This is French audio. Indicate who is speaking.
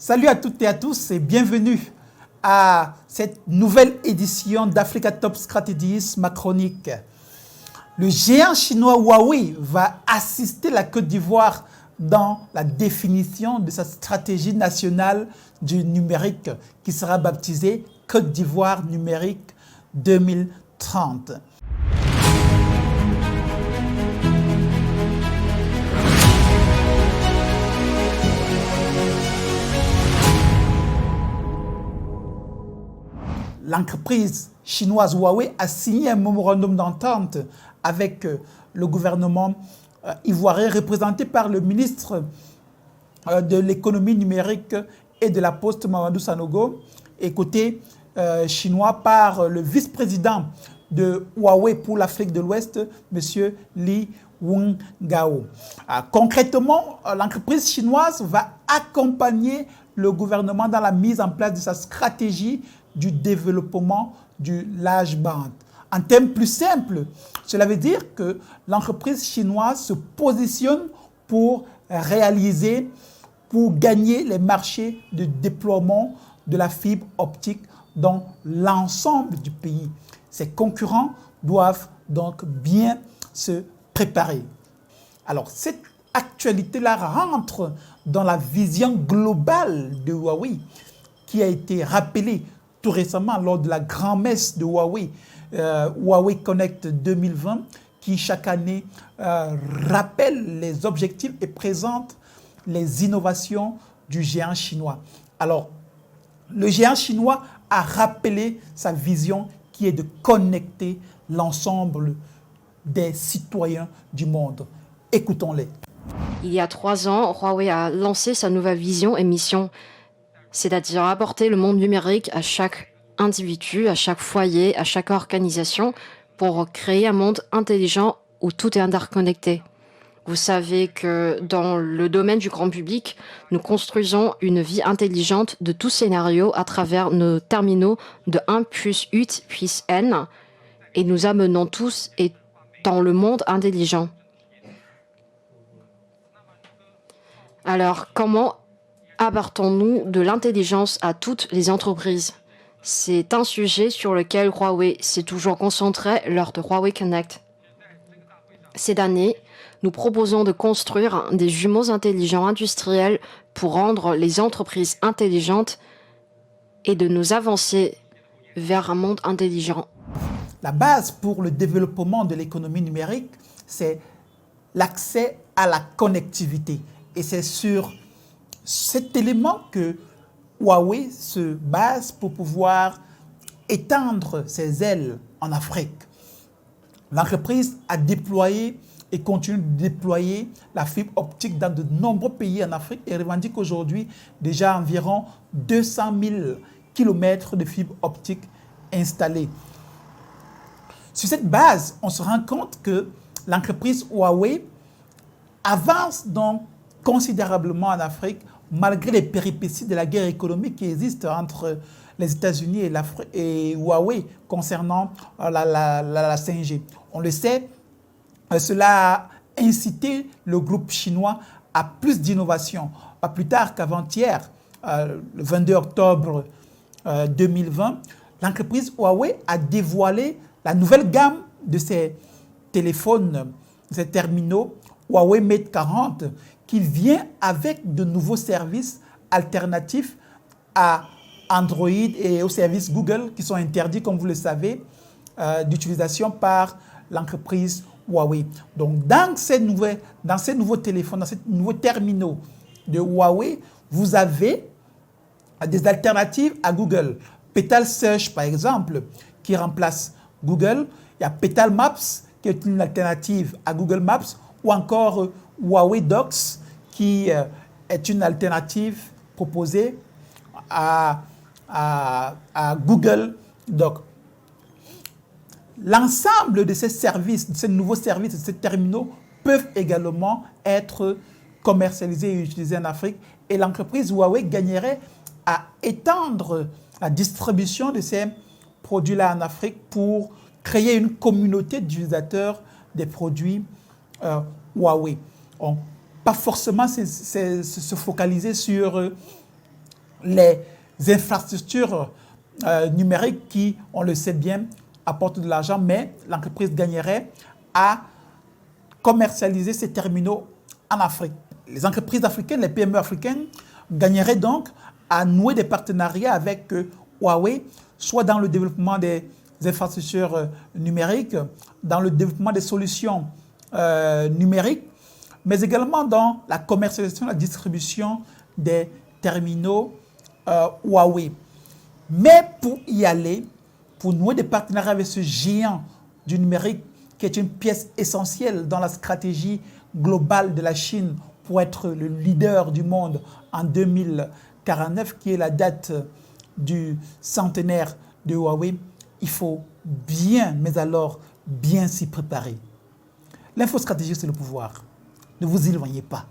Speaker 1: Salut à toutes et à tous et bienvenue à cette nouvelle édition d'Africa Top Strategies, ma chronique. Le géant chinois Huawei va assister la Côte d'Ivoire dans la définition de sa stratégie nationale du numérique qui sera baptisée Côte d'Ivoire numérique 2030. L'entreprise chinoise Huawei a signé un mémorandum d'entente avec le gouvernement ivoirien représenté par le ministre de l'économie numérique et de la poste Mamadou Sanogo et côté chinois par le vice-président de Huawei pour l'Afrique de l'Ouest, M. Li Wengao. Concrètement, l'entreprise chinoise va accompagner le gouvernement dans la mise en place de sa stratégie du développement du large band. En termes plus simples, cela veut dire que l'entreprise chinoise se positionne pour réaliser, pour gagner les marchés de déploiement de la fibre optique dans l'ensemble du pays. Ses concurrents doivent donc bien se préparer. Alors, cette actualité-là rentre dans la vision globale de Huawei qui a été rappelée tout récemment lors de la grand-messe de Huawei, Huawei Connect 2020, qui chaque année rappelle les objectifs et présente les innovations du géant chinois. Alors, le géant chinois a rappelé sa vision qui est de connecter l'ensemble des citoyens du monde. Écoutons-les.
Speaker 2: Il y a 3 ans, Huawei a lancé sa nouvelle vision et mission, c'est-à-dire apporter le monde numérique à chaque individu, à chaque foyer, à chaque organisation pour créer un monde intelligent où tout est interconnecté. Vous savez que dans le domaine du grand public, nous construisons une vie intelligente de tout scénario à travers nos terminaux de 1 plus 8 plus n et nous amenons tous dans le monde intelligent. Alors, comment apportons-nous de l'intelligence à toutes les entreprises? C'est un sujet sur lequel Huawei s'est toujours concentré lors de Huawei Connect. Cette année, nous proposons de construire des jumeaux intelligents industriels pour rendre les entreprises intelligentes et de nous avancer vers un monde intelligent.
Speaker 1: La base pour le développement de l'économie numérique, c'est l'accès à la connectivité. Et c'est sur cet élément que Huawei se base pour pouvoir étendre ses ailes en Afrique. L'entreprise a déployé et continue de déployer la fibre optique dans de nombreux pays en Afrique et revendique aujourd'hui déjà environ 200 000 km de fibre optique installés. Sur cette base, on se rend compte que l'entreprise Huawei avance donc considérablement en Afrique, malgré les péripéties de la guerre économique qui existe entre les États-Unis et Huawei concernant la 5G. On le sait, cela a incité le groupe chinois à plus d'innovation. Pas plus tard qu'avant-hier, le 22 octobre 2020, l'entreprise Huawei a dévoilé la nouvelle gamme de ses téléphones, de ses terminaux Huawei Mate 40, qui vient avec de nouveaux services alternatifs à Android et aux services Google qui sont interdits, comme vous le savez, d'utilisation par l'entreprise Huawei. Donc, dans ces nouveaux téléphones, dans ces nouveaux terminaux de Huawei, vous avez des alternatives à Google. Petal Search, par exemple, qui remplace Google. Il y a Petal Maps, qui est une alternative à Google Maps, ou encore Huawei Docs, qui est une alternative proposée à Google Docs. L'ensemble de ces services, de ces nouveaux services, de ces terminaux peuvent également être commercialisés et utilisés en Afrique. Et l'entreprise Huawei gagnerait à étendre la distribution de ces produits-là en Afrique pour créer une communauté d'utilisateurs des produits Huawei. Pas forcément se focaliser sur les infrastructures numériques qui, on le sait bien, apportent de l'argent, mais l'entreprise gagnerait à commercialiser ces terminaux en Afrique. Les entreprises africaines, les PME africaines, gagneraient donc à nouer des partenariats avec Huawei, soit dans le développement des infrastructures numériques, dans le développement des solutions numériques, mais également dans la commercialisation, la distribution des terminaux Huawei. Mais pour y aller, pour nouer des partenariats avec ce géant du numérique, qui est une pièce essentielle dans la stratégie globale de la Chine pour être le leader du monde en 2049, qui est la date du centenaire de Huawei, il faut bien, mais alors bien s'y préparer. L'infostratégie, c'est le pouvoir. Ne vous éloignez pas.